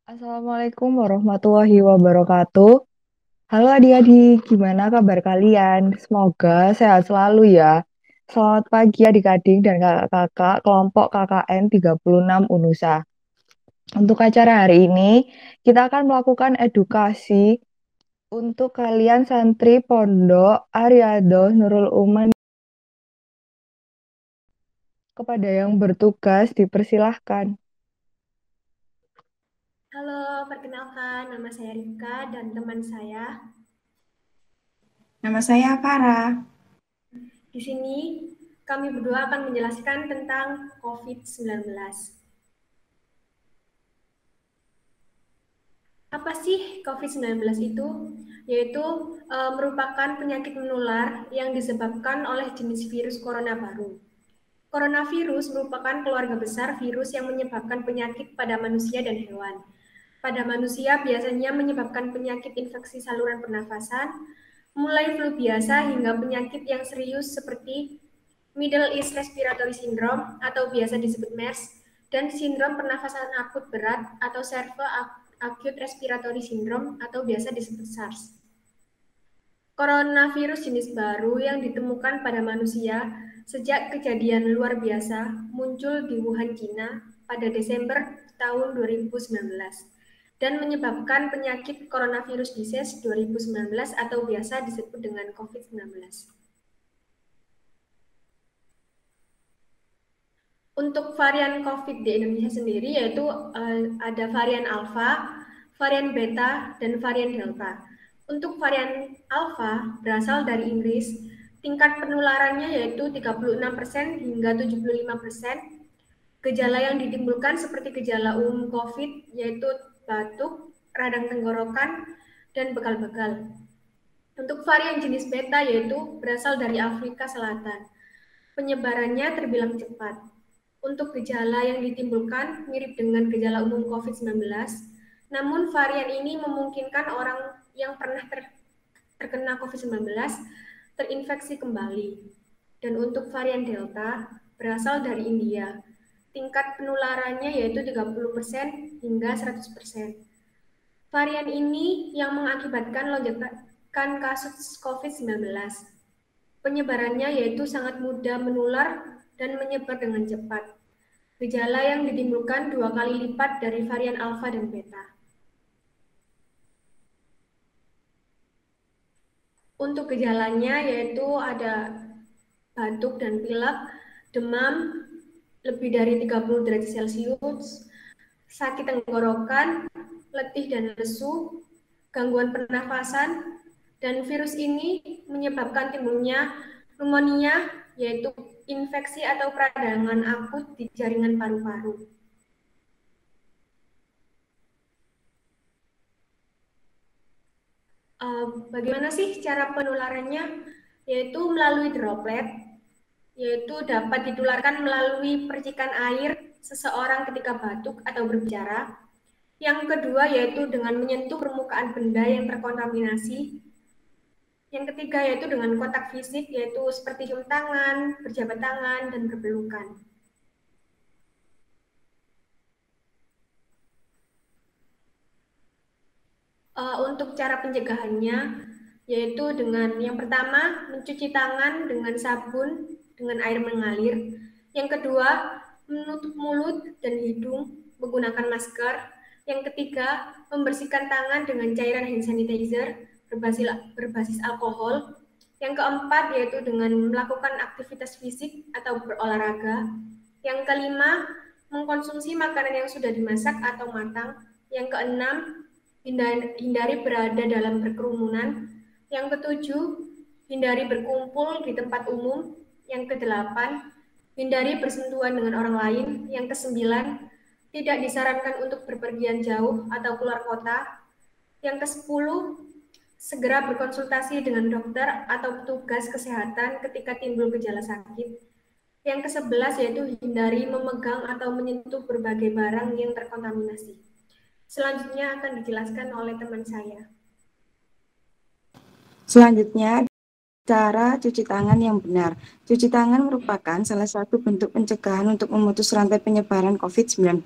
Assalamualaikum warahmatullahi wabarakatuh. Halo adik-adik, gimana kabar kalian? Semoga sehat selalu ya. Selamat pagi adik-adik dan kakak-kakak kelompok KKN 36 UNUSA. Untuk acara hari ini, kita akan melakukan edukasi untuk kalian santri Pondok Ariado Nurul Uman. Kepada yang bertugas dipersilahkan. Halo, perkenalkan nama saya Rika dan teman saya. Nama saya Farah. Di sini kami berdua akan menjelaskan tentang COVID-19. Apa sih COVID-19 itu? Yaitu merupakan penyakit menular yang disebabkan oleh jenis virus corona baru. Coronavirus merupakan keluarga besar virus yang menyebabkan penyakit pada manusia dan hewan. Pada manusia biasanya menyebabkan penyakit infeksi saluran pernafasan, mulai flu biasa hingga penyakit yang serius seperti Middle East Respiratory Syndrome atau biasa disebut MERS dan sindrom pernafasan akut berat atau Severe Acute Respiratory Syndrome atau biasa disebut SARS. Coronavirus jenis baru yang ditemukan pada manusia sejak kejadian luar biasa muncul di Wuhan, China pada Desember tahun 2019 dan menyebabkan penyakit coronavirus disease 2019 atau biasa disebut dengan COVID-19. Untuk varian COVID di Indonesia sendiri yaitu ada varian Alpha, varian Beta, dan varian Delta. Untuk varian Alpha berasal dari Inggris, tingkat penularannya yaitu 36% hingga 75%. Gejala yang ditimbulkan seperti gejala umum COVID yaitu batuk, radang tenggorokan, dan begal-begal. Untuk varian jenis Beta yaitu berasal dari Afrika Selatan. Penyebarannya terbilang cepat. Untuk gejala yang ditimbulkan mirip dengan gejala umum COVID-19, namun varian ini memungkinkan orang yang pernah terkena COVID-19 terinfeksi kembali. Dan untuk varian Delta berasal dari India. Tingkat penularannya yaitu 30% hingga 100%. Varian ini yang mengakibatkan lonjakan kasus COVID-19. Penyebarannya yaitu sangat mudah menular dan menyebar dengan cepat. Gejala yang ditimbulkan 2 kali lipat dari varian Alpha dan Beta. Untuk gejalanya yaitu ada batuk dan pilek, demam lebih dari 30 derajat Celcius, sakit tenggorokan, letih dan lesu, gangguan pernafasan, dan virus ini menyebabkan timbulnya pneumonia, yaitu infeksi atau peradangan akut di jaringan paru-paru. Bagaimana sih cara penularannya? Yaitu melalui droplet, yaitu dapat ditularkan melalui percikan air seseorang ketika batuk atau berbicara. Yang kedua yaitu dengan menyentuh permukaan benda yang terkontaminasi. Yang ketiga yaitu dengan kontak fisik, yaitu seperti cium tangan, berjabat tangan, dan berpelukan. Untuk cara pencegahannya, yaitu dengan yang pertama mencuci tangan dengan sabun dengan air mengalir. Yang kedua menutup mulut dan hidung menggunakan masker. Yang ketiga membersihkan tangan dengan cairan hand sanitizer berbasis alkohol. Yang keempat yaitu dengan melakukan aktivitas fisik atau berolahraga. Yang kelima mengkonsumsi makanan yang sudah dimasak atau matang. Yang keenam hindari berada dalam berkerumunan. Yang ketujuh, hindari berkumpul di tempat umum. Yang kedelapan, hindari bersentuhan dengan orang lain. Yang kesembilan, tidak disarankan untuk berpergian jauh atau keluar kota. Yang kesepuluh, segera berkonsultasi dengan dokter atau petugas kesehatan ketika timbul gejala sakit. Yang kesebelas yaitu hindari memegang atau menyentuh berbagai barang yang terkontaminasi. Selanjutnya akan dijelaskan oleh teman saya. Selanjutnya Cara cuci tangan yang benar. Cuci tangan merupakan salah satu bentuk pencegahan untuk memutus rantai penyebaran COVID-19.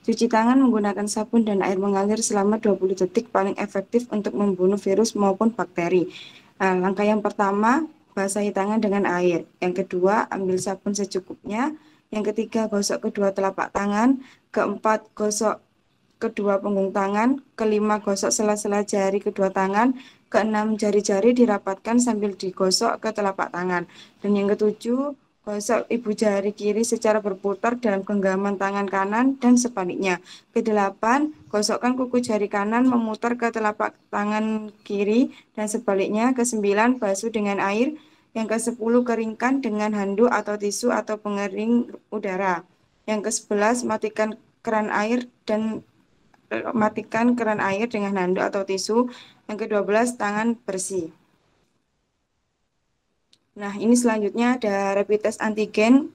Cuci tangan menggunakan sabun dan air mengalir selama 20 detik paling efektif untuk membunuh virus maupun bakteri. Langkah yang pertama, basahi tangan dengan air. Yang kedua, ambil sabun secukupnya. Yang ketiga, gosok kedua telapak tangan. Keempat, gosok kedua punggung tangan, kelima gosok sela-sela jari kedua tangan, keenam jari-jari dirapatkan sambil digosok ke telapak tangan, dan yang ketujuh gosok ibu jari kiri secara berputar dalam genggaman tangan kanan dan sebaliknya. Kedelapan, gosokkan kuku jari kanan memutar ke telapak tangan kiri dan sebaliknya. Kesembilan, basuh dengan air. Yang ke-10, keringkan dengan handuk atau tisu atau pengering udara. Yang ke-11, matikan keran air dengan handuk atau tisu. Yang ke-12, tangan bersih. Nah, ini selanjutnya ada rapid test antigen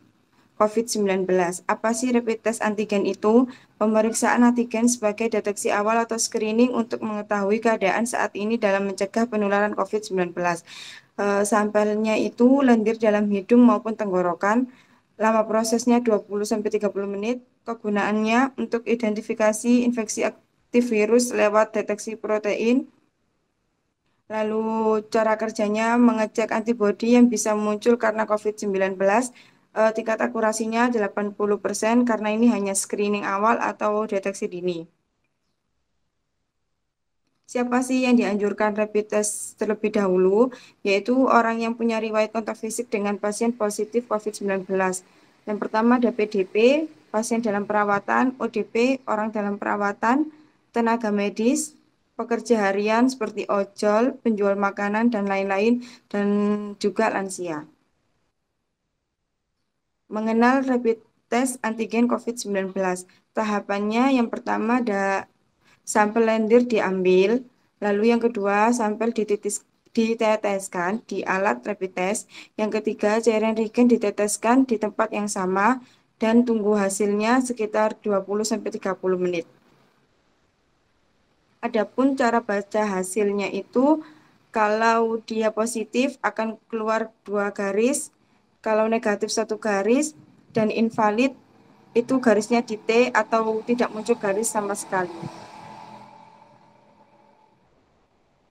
COVID-19. Apa sih rapid test antigen itu? Pemeriksaan antigen sebagai deteksi awal atau screening untuk mengetahui keadaan saat ini dalam mencegah penularan COVID-19. Sampelnya itu lendir dalam hidung maupun tenggorokan. Lama prosesnya 20-30 menit. Kegunaannya untuk identifikasi infeksi aktif virus lewat deteksi protein. Lalu cara kerjanya mengecek antibodi yang bisa muncul karena COVID-19. Tingkat akurasinya 80% karena ini hanya screening awal atau deteksi dini. Siapa sih yang dianjurkan rapid test terlebih dahulu? Yaitu orang yang punya riwayat kontak fisik dengan pasien positif COVID-19. Yang pertama ada PDP, pasien dalam perawatan, ODP, orang dalam perawatan, tenaga medis, pekerja harian seperti ojol, penjual makanan, dan lain-lain, dan juga lansia. Mengenal rapid test antigen COVID-19. Tahapannya yang pertama ada sampel lendir diambil, lalu yang kedua sampel diteteskan di alat rapid test, yang ketiga cairan reagen diteteskan di tempat yang sama dan tunggu hasilnya sekitar 20-30 menit. Adapun cara baca hasilnya itu kalau dia positif akan keluar 2 garis, kalau negatif 1 garis, dan invalid itu garisnya di T atau tidak muncul garis sama sekali.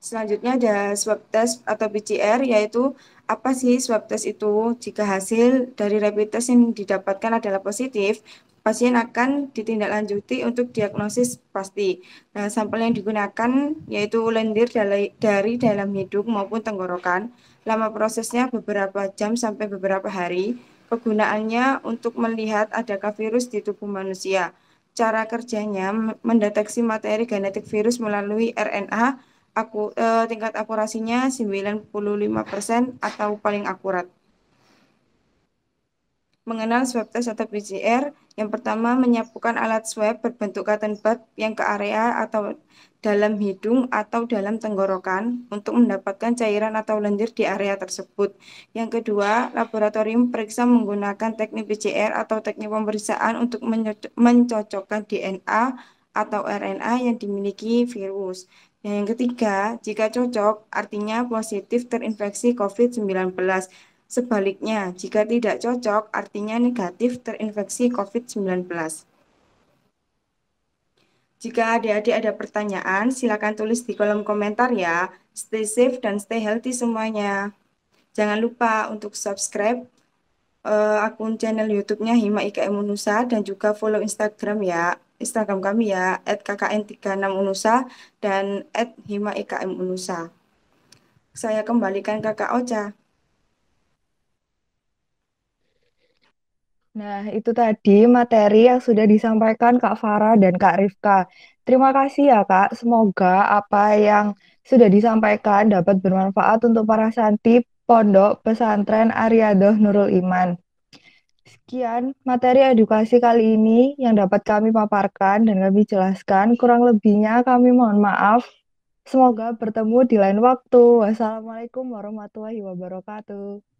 Selanjutnya ada swab test atau PCR, yaitu apa sih swab test itu? Jika hasil dari rapid test yang didapatkan adalah positif, pasien akan ditindaklanjuti untuk diagnosis pasti. Nah, sampel yang digunakan yaitu lendir dari dalam hidung maupun tenggorokan. Lama prosesnya beberapa jam sampai beberapa hari. Kegunaannya untuk melihat adakah virus di tubuh manusia. Cara kerjanya mendeteksi materi genetik virus melalui RNA. Tingkat akurasinya 95% atau paling akurat. Mengenal swab test atau PCR, yang pertama menyiapkan alat swab berbentuk cotton bud yang ke area atau dalam hidung atau dalam tenggorokan untuk mendapatkan cairan atau lendir di area tersebut. Yang kedua, laboratorium periksa menggunakan teknik PCR atau teknik pemeriksaan untuk mencocokkan DNA atau RNA yang dimiliki virus. Dan yang ketiga, jika cocok, artinya positif terinfeksi COVID-19. Sebaliknya, jika tidak cocok, artinya negatif terinfeksi COVID-19. Jika adik-adik ada pertanyaan, silakan tulis di kolom komentar ya. Stay safe dan stay healthy semuanya. Jangan lupa untuk subscribe akun channel YouTube-nya Hima IKM Unusa dan juga follow Instagram ya. Instagram kami ya @kkn36unusa dan @hima IKM Unusa. Saya kembalikan ke Kak Ocha. Nah, itu tadi materi yang sudah disampaikan Kak Farah dan Kak Rifka. Terima kasih ya Kak. Semoga apa yang sudah disampaikan dapat bermanfaat untuk para santri Pondok Pesantren Aryadoh Nurul Iman. Sekian materi edukasi kali ini yang dapat kami paparkan dan kami jelaskan. Kurang lebihnya kami mohon maaf. Semoga bertemu di lain waktu. Wassalamualaikum warahmatullahi wabarakatuh.